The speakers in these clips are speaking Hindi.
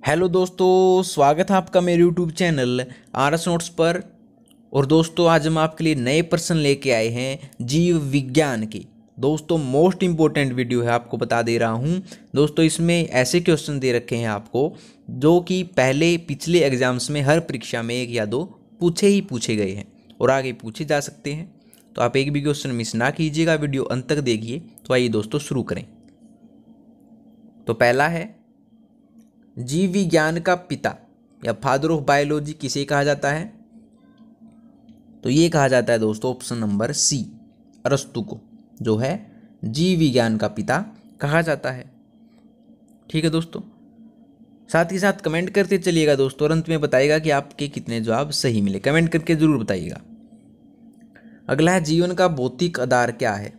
हेलो दोस्तों, स्वागत है आपका मेरे यूट्यूब चैनल आरएस नोट्स पर। और दोस्तों, आज हम आपके लिए नए प्रश्न लेके आए हैं जीव विज्ञान के। दोस्तों, मोस्ट इम्पोर्टेंट वीडियो है, आपको बता दे रहा हूँ। दोस्तों, इसमें ऐसे क्वेश्चन दे रखे हैं आपको जो कि पहले पिछले एग्जाम्स में हर परीक्षा में एक या दो पूछे गए हैं और आगे पूछे जा सकते हैं। तो आप एक भी क्वेश्चन मिस ना कीजिएगा, वीडियो अंत तक देखिए। तो आइए दोस्तों शुरू करें। तो पहला है, जीव विज्ञान का पिता या फादर ऑफ बायोलॉजी किसे कहा जाता है? तो ये कहा जाता है दोस्तों ऑप्शन नंबर सी, अरस्तु को जो है जीव विज्ञान का पिता कहा जाता है। ठीक है दोस्तों, साथ ही साथ कमेंट करते चलिएगा दोस्तों, और अंत में बताइएगा कि आपके कितने जवाब सही मिले। कमेंट करके जरूर बताइएगा। अगला है, जीवन का भौतिक आधार क्या है?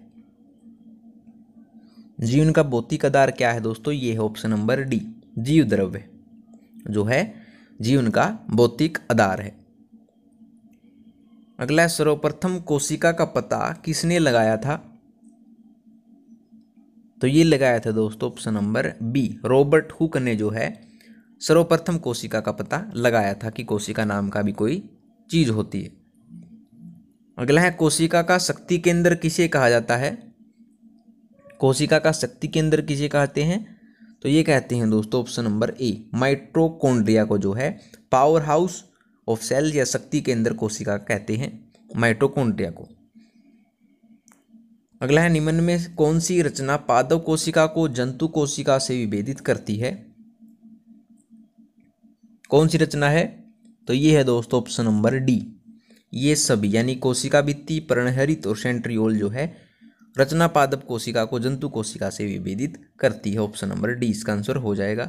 जीवन का भौतिक आधार क्या है दोस्तों? ये है ऑप्शन नंबर डी, जीव द्रव्य जो है जीवन का भौतिक आधार है। अगला, सर्वप्रथम कोशिका का पता किसने लगाया था? तो ये लगाया था दोस्तों option number B, Robert Hooke ने जो है सर्वप्रथम कोशिका का पता लगाया था कि कोशिका नाम का भी कोई चीज होती है। अगला है, कोशिका का शक्ति केंद्र किसे कहा जाता है? कोशिका का शक्ति केंद्र किसे कहते हैं? तो ये कहते हैं दोस्तों ऑप्शन नंबर ए, माइटोकॉन्ड्रिया को जो है पावर हाउस ऑफ सेल या शक्ति केंद्र कोशिका कहते हैं माइटोकॉन्ड्रिया को। अगला है, निम्न में कौन सी रचना पादप कोशिका को जंतु कोशिका से विभेदित करती है? कौन सी रचना है? तो ये है दोस्तों ऑप्शन नंबर डी, ये सभी यानी कोशिका भित्ति, पर्णहरित और सेंट्रियोल जो है रचना पादप कोशिका को जंतु कोशिका से विभेदित करती है। ऑप्शन नंबर डी इसका आंसर हो जाएगा।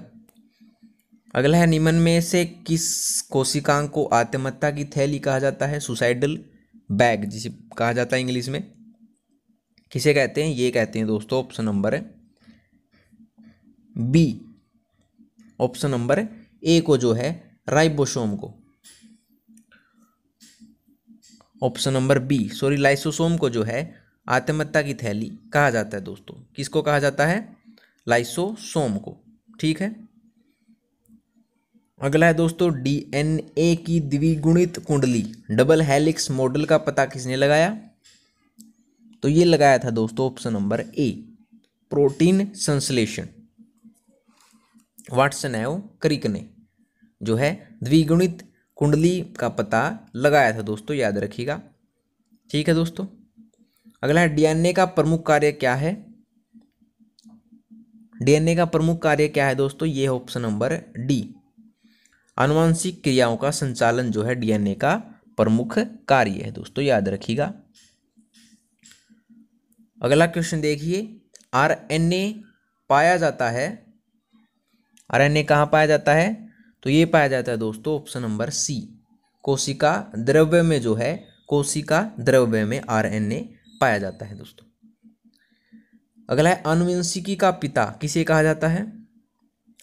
अगला है, निम्न में से किस कोशिकांग को आत्महत्या की थैली कहा जाता है? सुसाइडल बैग जिसे कहा जाता है इंग्लिश में, किसे कहते हैं? ये कहते हैं दोस्तों option number B, option number A को जो है राइबोसोम को, option number B sorry lysosome को जो है आत्महत्या की थैली कहा जाता है दोस्तों। किसको कहा जाता है? लाइसोसोम को। ठीक है। अगला है दोस्तों, डीएनए की द्विगुणित कुंडली डबल हेलिक्स मॉडल का पता किसने लगाया? तो ये लगाया था दोस्तों ऑप्शन नंबर ए, प्रोटीन संश्लेषण वाटसन एवं क्रिक ने जो है द्विगुणित कुंडली का पता लगाया था दोस्तों, याद रखिएगा। ठीक है दोस्तों। अगला है, डीएनए का प्रमुख कार्य क्या है? डीएनए का प्रमुख कार्य क्या है दोस्तों? ये है ऑप्शन नंबर डी, आनुवंशिक क्रियाओं का संचालन जो है डीएनए का प्रमुख कार्य है दोस्तों, याद रखिएगा। अगला क्वेश्चन देखिए, आरएनए पाया जाता है, आरएनए कहाँ पाया जाता है? तो ये पाया जाता है दोस्तों ऑप्शन नंबर सी, कोशिका द्रव्य में जो है कोशिका द्रव्य में आरएनए पाया जाता है दोस्तों। अगला है, आनुवंशिकी का पिता किसे कहा जाता है?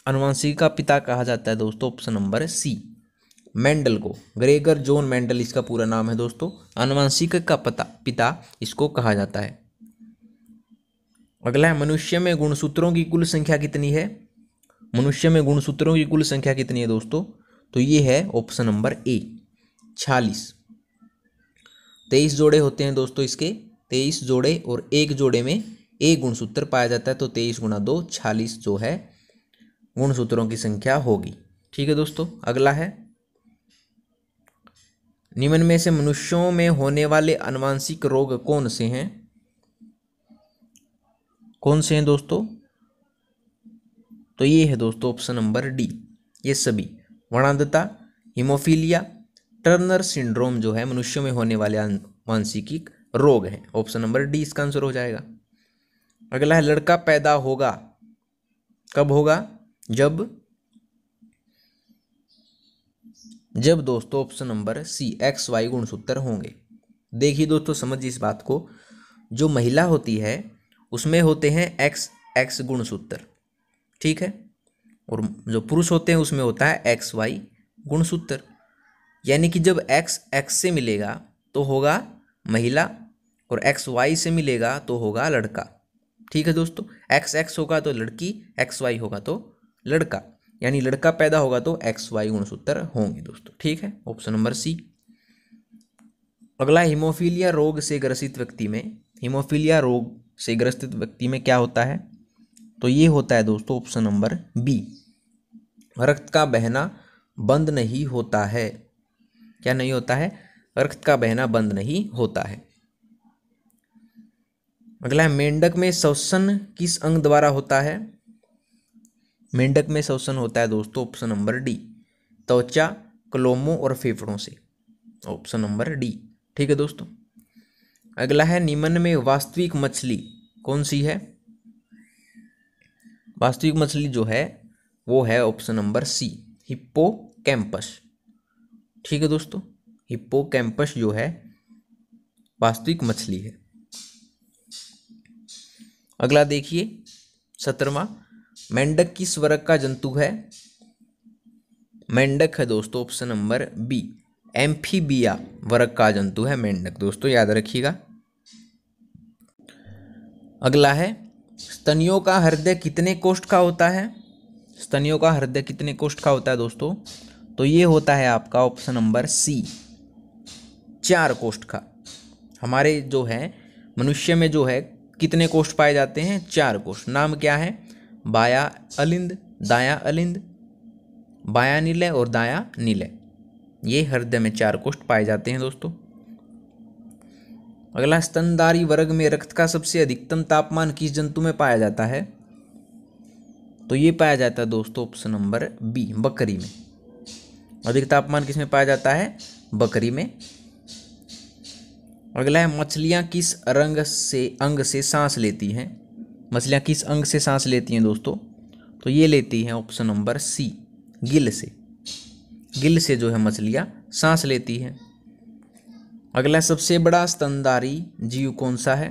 आनुवंशिकी का पिता कहा जाता है दोस्तों ऑप्शन नंबर सी, मेंडल को। ग्रेगर जॉन मेंडल इसका पूरा नाम है दोस्तों। आनुवंशिकी का पिता इसको कहा जाता है। अगला है, मनुष्य में गुणसूत्रों की कुल संख्या कितनी है? मनुष्य में गुणसूत्रों की कुल संख्या कितनी है दोस्तों? तो ये है ऑप्शन नंबर ए, 46। 23 जोड़े होते हैं दोस्तों इसके, 23 जोड़े, और एक जोड़े में एक गुणसूत्र पाया जाता है। तो 23 गुणा 2 46 जो है गुणसूत्रों की संख्या होगी। ठीक है दोस्तों। अगला है, निम्न में से मनुष्यों में होने वाले आनुवंशिक रोग कौन से हैं? कौन से हैं दोस्तों? तो ये है दोस्तों ऑप्शन नंबर डी, ये सभी वर्णांधता, हीमोफीलिया, टर्नर सिंड्रोम जो है मनुष्यों में होने वाले आनुवंशिक रोग हैं। ऑप्शन नंबर डी इसका आंसर हो जाएगा। अगला है, लड़का पैदा होगा कब होगा? जब दोस्तों ऑप्शन नंबर सी, XY गुणसूत्र होंगे। देखिए दोस्तों, समझिए इस बात को, जो महिला होती है उसमें होते हैं XX गुणसूत्र, ठीक है, और जो पुरुष होते हैं उसमें होता है XY गुणसूत्र। यानी कि जब XX से मिलेगा तो होगा महिला और XY से मिलेगा तो होगा लड़का। ठीक है दोस्तों, XX होगा तो लड़की, XY होगा तो लड़का। यानी लड़का पैदा होगा तो XY गुणसूत्र होंगे दोस्तों। ठीक है, ऑप्शन नंबर सी। अगला, हीमोफीलिया रोग से ग्रसित व्यक्ति में, हीमोफीलिया रोग से ग्रसित व्यक्ति में क्या होता है? तो ये होता है दोस्तों ऑप्शन नंबर बी, रक्त का बहना बंद नहीं होता है। क्या नहीं होता है? रक्त का बहना बंद नहीं होता है। अगला है, मेंढक में श्वसन किस अंग द्वारा होता है? मेंढक में श्वसन होता है दोस्तों ऑप्शन नंबर डी, त्वचा, क्लोमों और फेफड़ों से, ऑप्शन नंबर डी। ठीक है दोस्तों। अगला है, निम्न में वास्तविक मछली कौन सी है? वास्तविक मछली जो है वो है ऑप्शन नंबर सी, हिप्पोकैम्पस। ठीक है दोस्तों, हिप्पोकैम्पस जो है वास्तविक मछली है। अगला देखिए 17वां, मेंढक किस वर्ग का जंतु है? मेंढक है दोस्तों ऑप्शन नंबर बी, एम्फीबिया वर्ग का जंतु है मेंढक दोस्तों, याद रखिएगा। अगला है, स्तनियों का हृदय कितने कोष्ठ का होता है? स्तनियों का हृदय कितने कोष्ठ का होता है दोस्तों? तो ये होता है आपका ऑप्शन नंबर सी, 4 कोष्ठ का। हमारे जो है मनुष्य में जो है कितने कोष्ठ पाए जाते हैं? 4 कोष्ठ। नाम क्या है? बाया अलिंद, दाया अलिंद, बाया निलय और दाया निलय। ये हृदय में 4 कोष्ठ पाए जाते हैं दोस्तों। अगला, स्तनधारी वर्ग में रक्त का सबसे अधिकतम तापमान किस जंतु में पाया जाता है? तो ये पाया जाता है दोस्तों ऑप्शन नंबर बी, बकरी में। अधिक तापमान किस में पाया जाता है? बकरी में। अगला है, मछलियां किस अंग से सांस लेती हैं? मछलियां किस अंग से सांस लेती हैं दोस्तों? तो ये लेती हैं ऑप्शन नंबर सी, गिल से। गिल से जो है मछलियां सांस लेती हैं। अगला, सबसे बड़ा स्तनधारी जीव कौन सा है?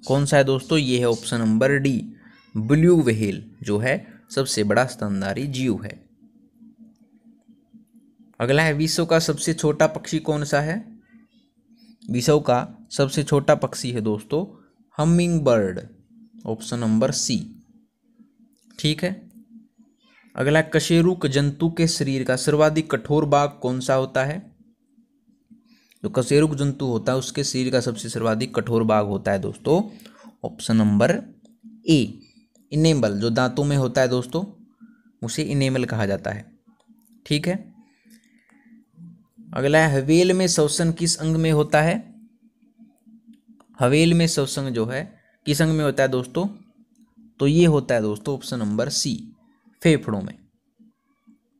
कौन सा है दोस्तों? ये है option number D, blue whale जो है सबसे बड़ा स्तनधारी जीव है। अगला है, विश्व का सबसे छोटा पक्षी कौन सा है? विश्व का सबसे छोटा पक्षी है दोस्तों hummingbird, option number C. ठीक है। अगला, कशेरुक जंतु के शरीर का सर्वाधिक कठोर भाग कौन सा होता है? जो कशेरुक जंतु होता है उसके शरीर का सबसे सर्वाधिक कठोर भाग होता है दोस्तों ऑप्शन नंबर ए, इनेमल। जो दांतों में होता है दोस्तों उसे इनेमल कहा जाता है। ठीक है। अगला है, हवेल में श्वसन किस अंग में होता है? हवेल में श्वसन जो है किस अंग में होता है दोस्तों? तो ये होता है दोस्तों ऑप्शन नंबर सी, फेफड़ों में।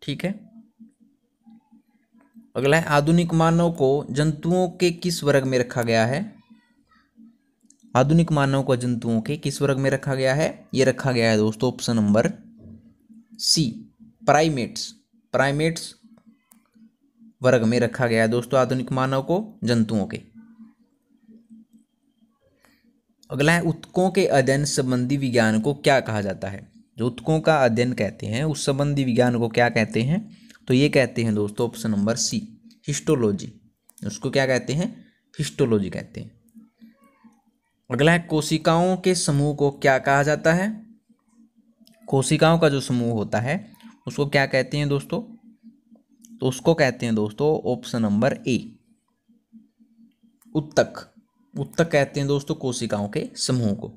ठीक है। अगला है, आधुनिक मानव को जंतुओं के किस वर्ग में रखा गया है? आधुनिक मानव को जंतुओं के किस वर्ग में रखा गया है? ये रखा गया है दोस्तों option number C, primates. Primates वर्ग में रखा गया है दोस्तों आधुनिक मानव को जंतुओं के। अगला है, ऊतकों के अध्ययन संबंधी विज्ञान को क्या कहा जाता है? जो ऊतकों का अध्ययन कहते हैं उस संबंधी विज्ञान को क्या कहते हैं? तो ये कहते हैं दोस्तों ऑप्शन नंबर सी, हिस्टोलॉजी। उसको क्या कहते हैं? हिस्टोलॉजी कहते हैं। अगला है, कोशिकाओं के समूह को क्या कहा जाता है? कोशिकाओं का जो समूह होता है उसको क्या कहते हैं दोस्तों? तो उसको कहते हैं दोस्तों ऑप्शन नंबर ए, ऊतक। ऊतक कहते हैं दोस्तों कोशिकाओं के समूह को।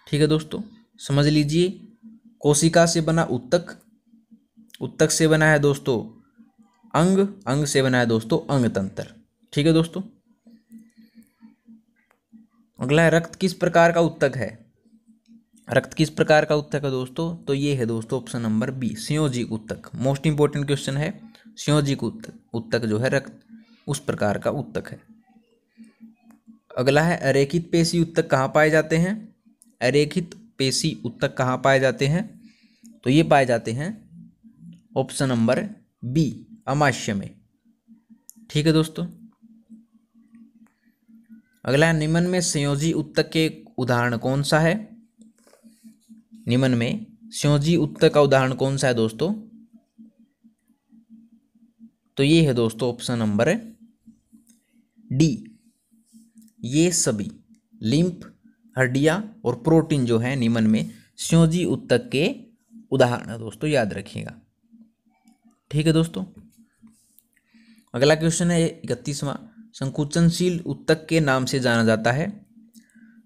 ठीक है दोस्तों, समझ लीजिए। कोशिका से बना ऊतक, ऊतक से बना है दोस्तों अंग, अंग से बना है दोस्तों अंग तंत्र। ठीक है दोस्तों। अगला है, रक्त किस प्रकार का ऊतक है? रक्त किस प्रकार का ऊतक है दोस्तों? तो ये है दोस्तों ऑप्शन नंबर बी, संयोजिक ऊतक। मोस्ट इंपोर्टेंट क्वेश्चन है, संयोजिक ऊतक। ऊतक जो है रक्त उस प्रकार का ऊतक है। अगला है, अरेखित पेशी ऊतक कहाँ पाए जाते हैं? अरेखित पेशी ऊतक कहाँ पाए जाते हैं? तो ये पाए जाते हैं ऑप्शन नंबर बी, अमाशय में। ठीक है दोस्तों। अगला है, निम्न में संयोजी ऊतक के उदाहरण कौन सा है? निम्न में संयोजी ऊतक का उदाहरण कौन सा है दोस्तों? तो ये है दोस्तों ऑप्शन नंबर डी, ये सभी लिम्फ, हड्डियां और प्रोटीन जो है निम्न में संयोजी ऊतक के उदाहरण है दोस्तों, याद रखिएगा। ठीक है दोस्तों, अगला क्वेश्चन है 31वां, संकुचनशील ऊतक के नाम से जाना जाता है।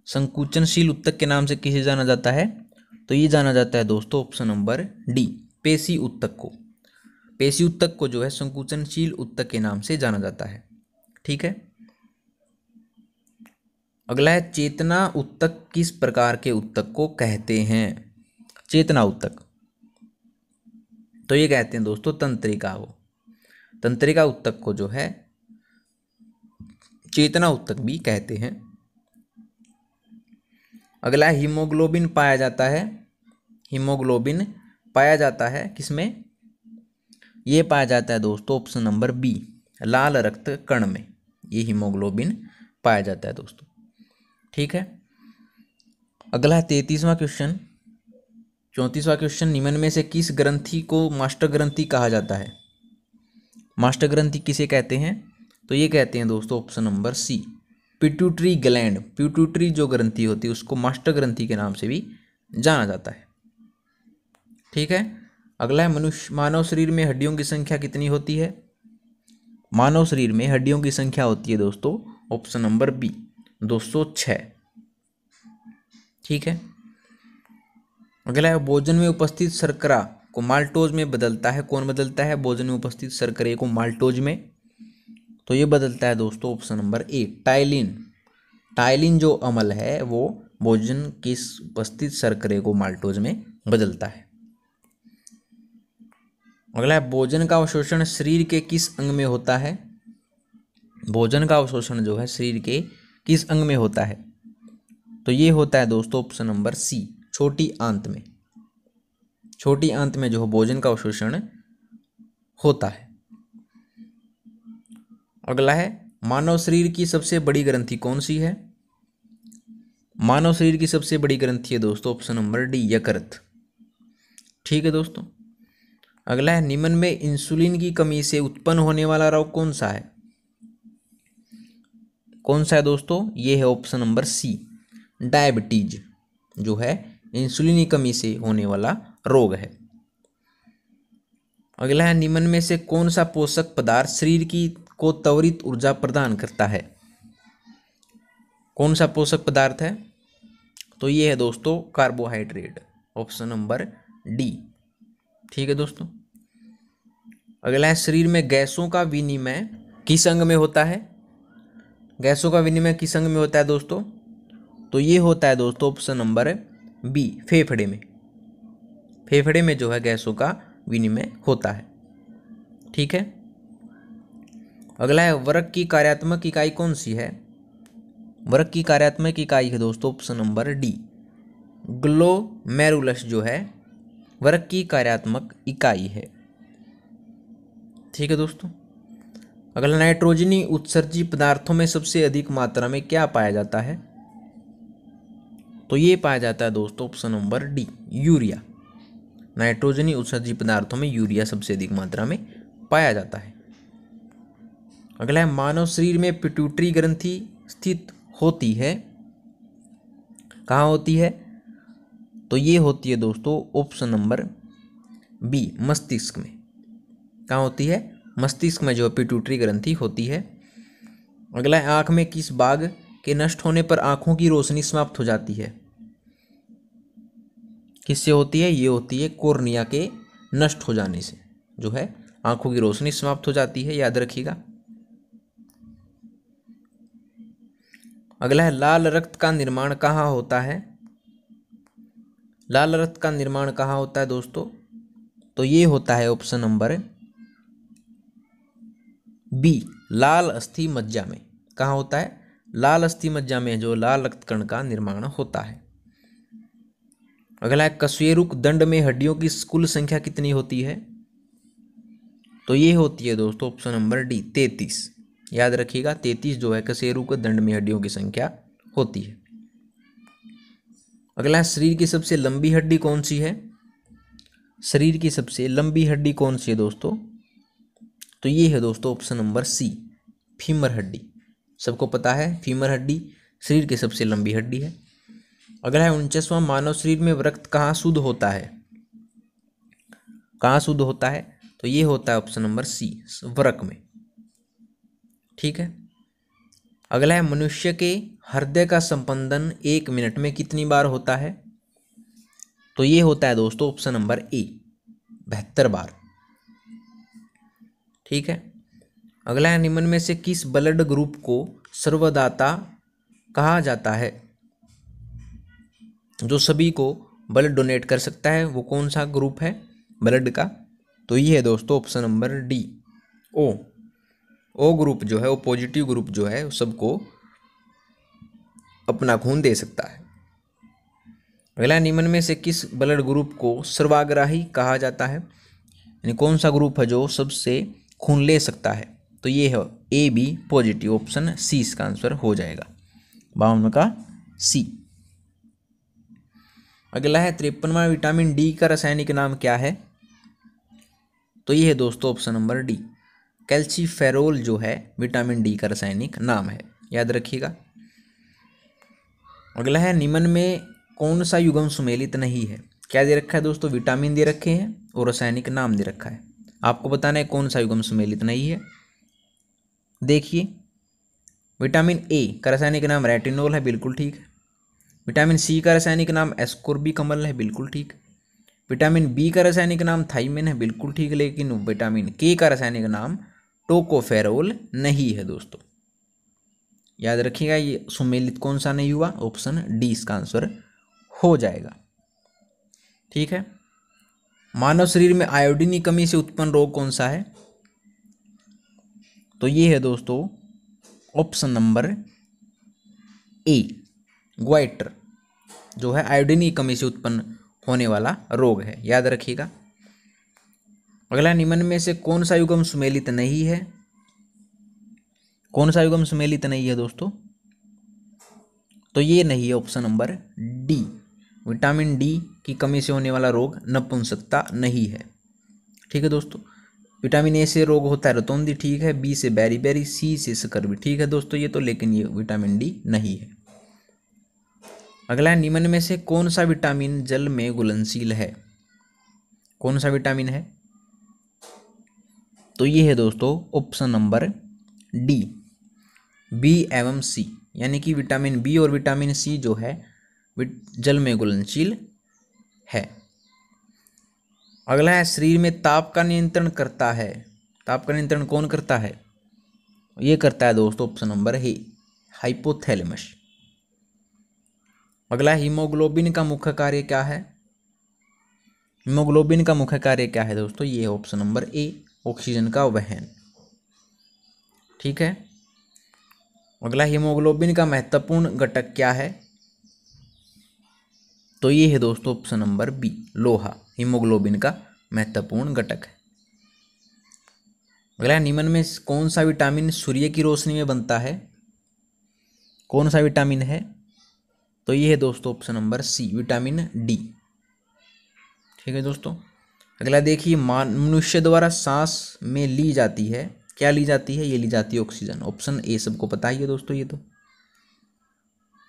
संकुचनशील ऊतक के नाम से किसे जाना जाता है? तो ये जाना जाता है दोस्तों ऑप्शन नंबर डी, पेशी ऊतक को। पेशी ऊतक को जो है संकुचनशील ऊतक के नाम से जाना जाता है। ठीक है, अगला है चेतना ऊतक किस प्रकार के ऊतक को कहते हैं? चेतना ऊतक, तो ये कहते हैं दोस्तों तंत्रिका को। तंत्रिका ऊतक को जो है चेतना ऊतक भी कहते हैं। अगला हीमोग्लोबिन पाया जाता है। हीमोग्लोबिन पाया जाता है किसमें? ये पाया जाता है दोस्तों ऑप्शन नंबर बी, लाल रक्त कण में ये हीमोग्लोबिन पाया जाता है दोस्तों। ठीक है, अगला 33वां क्वेश्चन, 34वां क्वेश्चन, निम्न में से किस ग्रंथि को मास्टर ग्रंथि कहा जाता है? मास्टर ग्रंथि किसे कहते हैं? तो ये कहते हैं दोस्तों option number C, pituitary gland. Pituitary जो ग्रंथि होती है उसको मास्टर ग्रंथि के नाम से भी जाना जाता है। ठीक है, अगला है मानव शरीर में हड्डियों की संख्या कितनी होती है? मानव शरीर में हड्डियों की संख्या होती है दोस्तों ऑप्शन नंबर बी, 206। ठीक है, अगला है भोजन में उपस्थित शर्करा को माल्टोज में बदलता है। कौन बदलता है भोजन में उपस्थित शर्करे को माल्टोज में? तो ये बदलता है दोस्तों ऑप्शन नंबर ए, टाइलिन। टाइलिन जो अम्ल है वो भोजन की उपस्थित शर्करे को माल्टोज में बदलता है। अगला है भोजन का अवशोषण शरीर के किस अंग में होता है? भोजन का अवशोषण जो है शरीर के किस अंग में होता है? तो ये होता है दोस्तों ऑप्शन नंबर सी, छोटी आंत में। छोटी आंत में जो भोजन का अवशोषण होता है। अगला है मानव शरीर की सबसे बड़ी ग्रंथि कौन सी है? मानव शरीर की सबसे बड़ी ग्रंथि है दोस्तों ऑप्शन नंबर डी, यकृत। ठीक है दोस्तों, अगला है निम्न में इंसुलिन की कमी से उत्पन्न होने वाला रोग कौन सा है? कौन सा है दोस्तों? ये है ऑप्शन नंबर सी, डायबिटीज, जो है इंसुलिन की कमी से होने वाला रोग है। अगला है निम्न में से कौन सा पोषक पदार्थ शरीर की को त्वरित ऊर्जा प्रदान करता है? कौन सा पोषक पदार्थ है? तो ये है दोस्तों कार्बोहाइड्रेट, ऑप्शन नंबर डी। ठीक है दोस्तों, अगला है शरीर में गैसों का विनिमय किस अंग में होता है? गैसों का विनिमय किस अंग में होता है दोस्तों? तो ये होता है दोस्तों ऑप्शन नंबर बी, फेफड़े में। फेफड़े में जो है गैसों का विनिमय होता है। ठीक है, अगला है वृक्क की कार्यात्मक इकाई कौन सी है? वृक्क की कार्यात्मक इकाई है दोस्तों ऑप्शन नंबर डी, ग्लोमेरुलस जो है वृक्क की कार्यात्मक इकाई है। ठीक है दोस्तों, अगला नाइट्रोजनी उत्सर्जी पदार्थों में सबसे अधिक मात्रा में क्या पाया जाता है? तो ये पाया जाता है दोस्तों ऑप्शन नंबर डी, यूरिया। नाइट्रोजनी उत्सर्जी पदार्थों में यूरिया सबसे अधिक मात्रा में पाया जाता है। अगला है मानव शरीर में पिट्यूटरी ग्रंथि स्थित होती है। कहाँ होती है? तो ये होती है दोस्तों ऑप्शन नंबर बी, मस्तिष्क में। कहाँ होती है? मस्तिष्क में जो पिट्यूटरी ग्रंथि होती है। अगला है आँख में किस भाग के नष्ट होने पर आँखों की रोशनी समाप्त हो जाती है? किससे होती है? ये होती है कॉर्निया के नष्ट हो जाने से जो है आँखों की रोशनी समाप्त हो जाती है, याद रखिएगा। अगला है लाल रक्त का निर्माण कहाँ होता है? लाल रक्त का निर्माण कहाँ होता है दोस्तों? तो ये होता है ऑप्शन नंबर बी, लाल अस्थि मज्जा में। कहाँ होता है? लाल अस्थि मज्जा में जो लाल रक्त कण का निर्माण होता है। अगला है कशेरुक दंड में हड्डियों की कुल संख्या कितनी होती है? तो ये होती है दोस्तों ऑप्शन नंबर डी, 33। याद रखिएगा 33 जो है कशेरुक दंड में हड्डियों की संख्या होती है। अगला है शरीर की सबसे लंबी हड्डी कौन सी है? शरीर की सबसे लंबी हड्डी कौन सी है दोस्तों? तो ये है दोस्तों ऑप्शन नंबर सी, फीमर हड्डी। सबको पता है फीमर हड्डी शरीर की सबसे लंबी हड्डी है। अगला है 49वां, मानव शरीर में रक्त कहाँ शुद्ध होता है? कहाँ शुद्ध होता है? तो ये होता है ऑप्शन नंबर सी, वृक्क में। ठीक है। अगला है, मनुष्य के हृदय का संपंदन 1 मिनट में कितनी बार होता है? तो ये होता है दोस्तों ऑप्शन नंबर ए, 72 बार। ठीक है। अगला है, निम्न में से किस ब्लड ग्रुप को सर्वदाता कहा जाता है? जो सभी को ब्लड डोनेट कर सकता है, वो कौन सा ग्रुप है ब्लड का? तो ये है दोस्तों ऑप्शन नंबर डी, ओ। ओ ग्रुप जो है, वो पॉजिटिव ग्रुप जो है, सबको अपना खून दे सकता है। अगला, निम्न में से किस ब्लड ग्रुप को सर्वाग्राही कहा जाता है? यानी कौन सा ग्रुप है जो सबसे खून ले सकता है? तो ये है A B positive, option C इसका आंसर हो जाएगा, 52 का सी। अगला है, 53वां विटामिन डी का रासायनिक नाम क्या है? तो ये है दोस्तों ऑप्शन नंबर डी, कैल्सीफेरोल जो है विटामिन डी का रासायनिक नाम है, याद रखिएगा। अगला है, निम्न में कौन सा युग्म सुमेलित नहीं है? क्या दे रखा है दोस्तों? विटामिन दे रखे हैं और रासायनिक नाम दे रखा है, आपको बताना है कौन सा युग्म सुमेलित नहीं है। देखिए, विटामिन ए का रासायनिक नाम रेटिनोल है, बिल्कुल ठीक है। विटामिन सी का रासायनिक नाम एस्कोर्बिकमल है, बिल्कुल ठीक। विटामिन बी का रासायनिक नाम थाइमिन है, बिल्कुल ठीक। लेकिन विटामिन के का रासायनिक नाम टोकोफेरोल नहीं है दोस्तों, याद रखिएगा। ये सुमेलित कौन सा नहीं हुआ? ऑप्शन डी इसका आंसर हो जाएगा। ठीक है। मानव शरीर में आयोडीन की कमी से उत्पन्न रोग कौन सा है? तो ये है दोस्तों ऑप्शन नंबर ए, ग्वाइटर जो है आयोडीन की कमी से उत्पन्न होने वाला रोग है, याद रखिएगा। अगला, निम्न में से कौन सा युग्म सुमेलित नहीं है? कौन सा युग्म सुमेलित नहीं है दोस्तों? तो ये नहीं है option number D, vitamin D की कमी से होने वाला रोग नपुंसकता नहीं है। ठीक है दोस्तों। विटामिन ए से रोग होता है रतौंधी, ठीक है। बी से बेरी, सी से स्कर्वी, ठीक है दोस्तों ये तो, लेकिन ये विटामिन डी नहीं है। अगला है, निम्न में से कौन सा विटामिन जल में घुलनशील है? कौन सा विटामिन है? तो ये है दोस्तों ऑप्शन नंबर डी, बी एवं सी, यानी कि विटामिन बी और विटामिन सी जो है जल में घुलनशील है। अगला है, शरीर में ताप का नियंत्रण करता है। ताप का नियंत्रण कौन करता है? ये करता है दोस्तों ऑप्शन नंबर ए, हाइपोथैलेमस। अगला, हीमोग्लोबिन का मुख्य कार्य क्या है? हीमोग्लोबिन का मुख्य कार्य क्या है दोस्तों? ये है ऑप्शन नंबर ए, ऑक्सीजन का वहन। ठीक है। अगला, हीमोग्लोबिन का महत्वपूर्ण घटक क्या है? तो ये है दोस्तों ऑप्शन नंबर बी, लोहा हीमोग्लोबिन का महत्वपूर्ण घटक है। अगला, निम्न में कौन सा विटामिन सूर्य की रोशनी में बनता है? कौन सा विटामिन है? तो ये है दोस्तों option number C, vitamin D. ठीक है दोस्तों। अगला देखिए, मनुष्य द्वारा सांस में ली जाती है, क्या ली जाती है? ये ली जाती है ऑक्सीजन, ऑप्शन ए सबको पता ही है दोस्तों ये तो।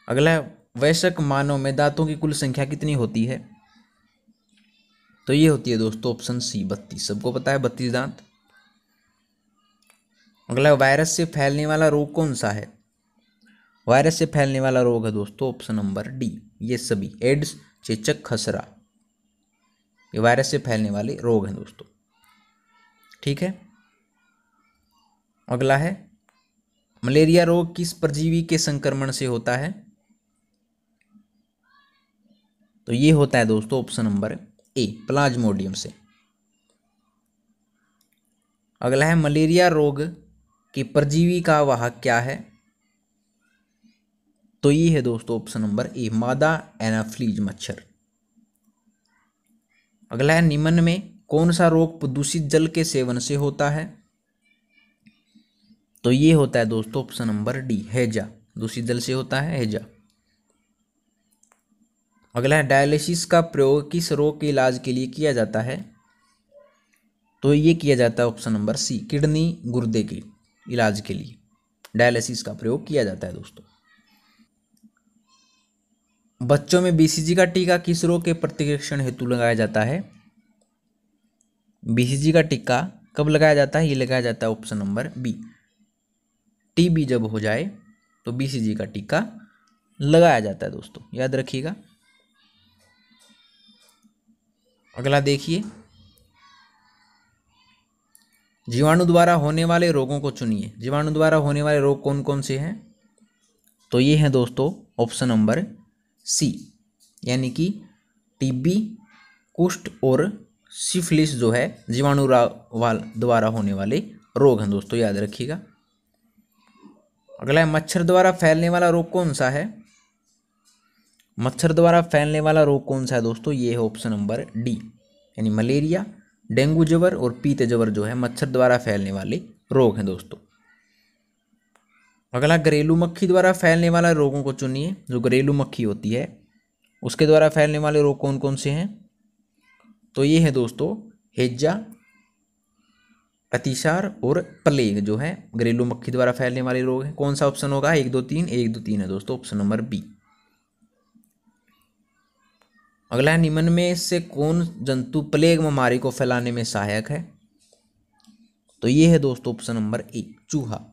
अगला, वयस्क मानव में दांतों की कुल संख्या कितनी होती है? तो ये होती है दोस्तों ऑप्शन सी, 32, सबको पता है 32 दांत। अगला, वायरस से फैलने वाला रोग कौन सा है? वायरस से फैलने वाला रोग है दोस्तों ऑप्शन नंबर डी, ये सभी, एड्स, चेचक, खसरा, ये वायरस से फैलने वाले रोग हैं दोस्तों। ठीक है। अगला है, मलेरिया रोग किस परजीवी के संक्रमण से होता है? तो ये होता है दोस्तों ऑप्शन नंबर ए, प्लाज्मोडियम से। अगला है, मलेरिया रोग की परजीवी का वाहक क्या है? तो ये है दोस्तों ऑप्शन नंबर ए, मादा एनाफ्लीज मच्छर। अगला है, निम्न में कौन सा रोग प्रदूषित जल के सेवन से होता है? तो ये होता है दोस्तों ऑप्शन नंबर डी, हैजा, दूषित जल से होता है हैजा। अगला है, डायलिसिस का प्रयोग किस रोग के इलाज के लिए किया जाता है? तो ये किया जाता है ऑप्शन नंबर सी, किडनी गुर्दे के इलाज के लिए डायलिसिस का प्रयोग किया जाता है दोस्तों। बच्चों में बीसीजी का टीका किस रोग के प्रतिरक्षण हेतु लगाया जाता है? बीसीजी का टीका कब लगाया जाता है? ये लगाया जाता है ऑप्शन नंबर बी, टीबी जब हो जाए तो बीसीजी का टीका लगाया जाता है दोस्तों, याद रखिएगा। अगला देखिए, जीवाणु द्वारा होने वाले रोगों को चुनिए। जीवाणु द्वारा होने वाले रोग कौन कौन से हैं? तो ये हैं दोस्तों ऑप्शन नंबर सी, यानी कि टीबी, कुष्ठ और सिफिलिस जो है जीवाणु द्वारा होने वाले रोग हैं दोस्तों, याद रखिएगा। अगला है, मच्छर द्वारा फैलने वाला रोग कौन सा है? मच्छर द्वारा फैलने वाला रोग कौन सा है दोस्तों? ये है ऑप्शन नंबर डी, यानी मलेरिया, डेंगू ज्वर और पीत ज्वर जो है मच्छर द्वारा फैलने वाले रोग हैं दोस्तों। अगला, घरेलू मक्खी द्वारा फैलने वाला रोगों को चुनिए। जो घरेलू मक्खी होती है उसके द्वारा फैलने वाले रोग कौन कौन से हैं? तो ये है दोस्तों हैजा, अतिसार और प्लेग जो है घरेलू मक्खी द्वारा फैलने वाले रोग हैं। कौन सा ऑप्शन होगा? 1 2 3, 1 2 3 है दोस्तों, ऑप्शन नंबर बी। अगला है, निम्न में से कौन जंतु प्लेग बीमारी को फैलाने में सहायक है? तो ये है दोस्तों ऑप्शन नंबर ए, चूहा।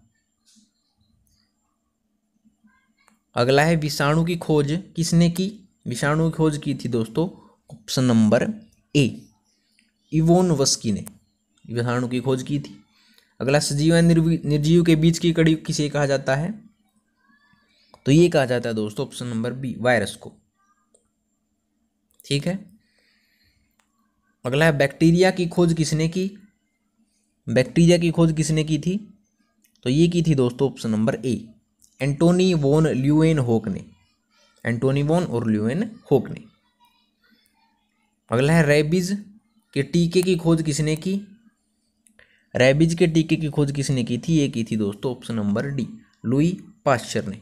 अगला है, विषाणु की खोज किसने की? विषाणु की खोज की थी दोस्तों ऑप्शन नंबर ए, इवोनवस्की ने विषाणु की खोज की थी। अगला, सजीव और निर्जीव के बीच की कड़ी किसे कहा जाता है? तो ये कहा जाता है दोस्तों ऑप्शन नंबर बी, वायरस को। ठीक है। अगला है, बैक्टीरिया की खोज किसने की? बैक्टीरिया की खोज किसने की थी? तो ये की थी दोस्तों option number A, Antonie van Leeuwenhoek ने। एंटोनी वॉन और ल्यूएनहोक ने। अगला है, रेबीज के टीके की खोज किसने की? रेबीज के टीके की खोज किसने की थी? ये की थी दोस्तों option number D, Louis Pasteur ने।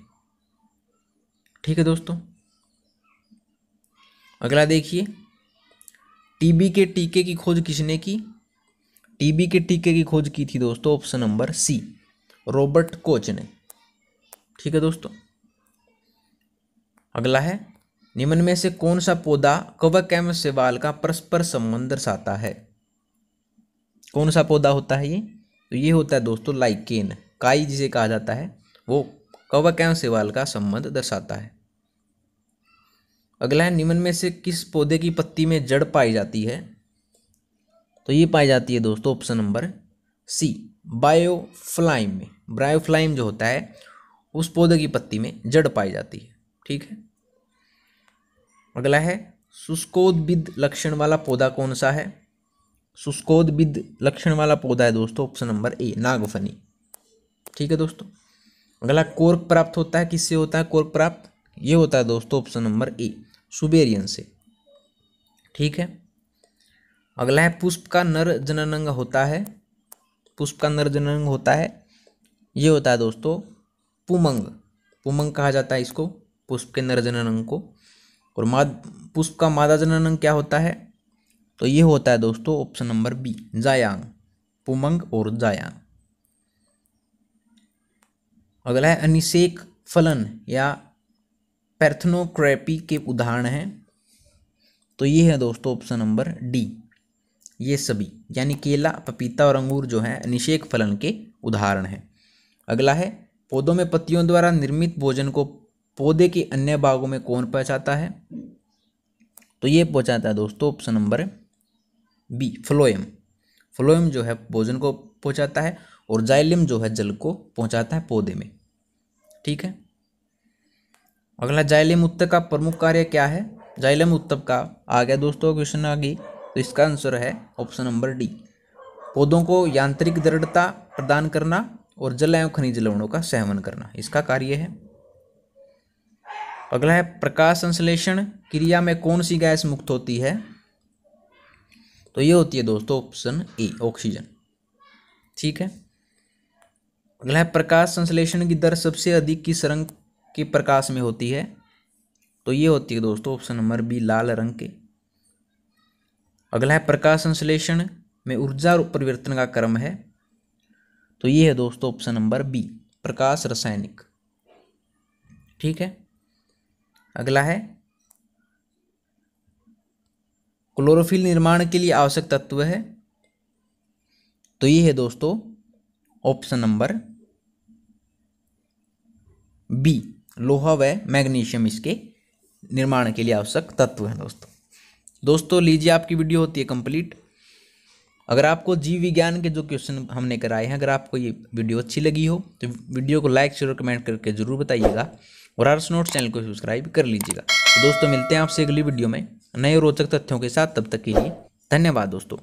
ठीक है दोस्तों। अगला देखिए, टीबी के टीके की खोज किसने की? टीबी के टीके की खोज की थी दोस्तों option number C, Robert Koch ने। ठीक है दोस्तों। अगला है, निम्न में से कौन सा पौधा कवक एवं शैवाल का परस्पर संबंध दर्शाता है? कौन सा पौधा होता है ये? तो ये होता है दोस्तों लाइकेन, काई जिसे कहा जाता है, वो कवक एवं शैवाल का संबंध दर्शाता है। अगला है, निम्न में से किस पौधे की पत्ती में जड़ पाई जाती है? तो ये पाई जाती है दोस्तों ऑप्शन नंबर सी, बायोफ्लाइम में। बायोफ्लाइम जो होता है उस पौधे की पत्ती में जड़ पाई जाती है। ठीक है। अगला है, शुष्कोद्भिद लक्षण वाला पौधा कौन सा है? शुष्कोद्भिद लक्षण वाला पौधा है दोस्तों ऑप्शन नंबर ए, नागफनी। ठीक है दोस्तों। अगला, कोर्क प्राप्त होता है किससे होता है कोर्क प्राप्त? ये होता है दोस्तों ऑप्शन नंबर ए, सुबेरियन से। ठीक है। अगला है, पुष्प का नर जननांग होता है। पुष्प का नर जननांग होता है, ये होता है दोस्तों पुमंग। पुमंग कहा जाता है इसको, पुष्प के नर जननांग को। और पुष्प का मादा जननांग क्या होता है? तो ये होता है दोस्तों ऑप्शन नंबर बी, जायांग। पुमंग और जायांग। अगला है, अनिषेक फलन या पैर्थनोक्रेपी के उदाहरण हैं। तो ये है दोस्तों ऑप्शन नंबर डी, ये सभी, यानी केला, पपीता और अंगूर जो है निषेक फलन के उदाहरण हैं। अगला है, पौधों में पत्तियों द्वारा निर्मित भोजन को पौधे के अन्य भागों में कौन पहुंचाता है? तो ये पहुंचाता है दोस्तों option number B, phloem. Phloem जो है भोजन को पहुंचाता है और जाइलम जो है जल को पहुंचाता है पौधे में। ठीक है। अगला, जाइलम उत्तक का प्रमुख कार्य क्या है? जाइलम उत्तक का आ गया दोस्तों क्वेश्चन आगे, तो इसका आंसर है ऑप्शन नंबर डी, पौधों को यांत्रिक दृढ़ता प्रदान करना और जल एवं खनिज लवणों का सेवन करना, इसका कार्य है। अगला है, प्रकाश संश्लेषण क्रिया में कौन सी गैस मुक्त होती है? तो ये होती है दोस्तों ऑप्शन ए, ऑक्सीजन। ठीक है। अगला है, प्रकाश संश्लेषण की दर सबसे अधिक किस रंग के प्रकाश में होती है? तो ये होती है दोस्तों ऑप्शन नंबर बी, लाल रंग के। अगला है, प्रकाश संश्लेषण में ऊर्जा परिवर्तन का क्रम है। तो ये है दोस्तों ऑप्शन नंबर बी, प्रकाश रासायनिक। ठीक है। अगला है, क्लोरोफिल निर्माण के लिए आवश्यक तत्व है। तो ये है दोस्तों ऑप्शन नंबर बी, लोहा व मैग्नीशियम इसके निर्माण के लिए आवश्यक तत्व हैं दोस्तों लीजिए आपकी वीडियो होती है कंप्लीट। अगर आपको जीव विज्ञान के जो क्वेश्चन हमने कराए हैं, अगर आपको ये वीडियो अच्छी लगी हो तो वीडियो को लाइक शेयर और कमेंट करके जरूर बताइएगा और आरएस नोट्स चैनल को सब्सक्राइब कर लीजिएगा। तो दोस्तों मिलते हैं आपसे अगली वीडियो में नए रोचक तथ्यों के साथ, तब तक के लिए धन्यवाद दोस्तों।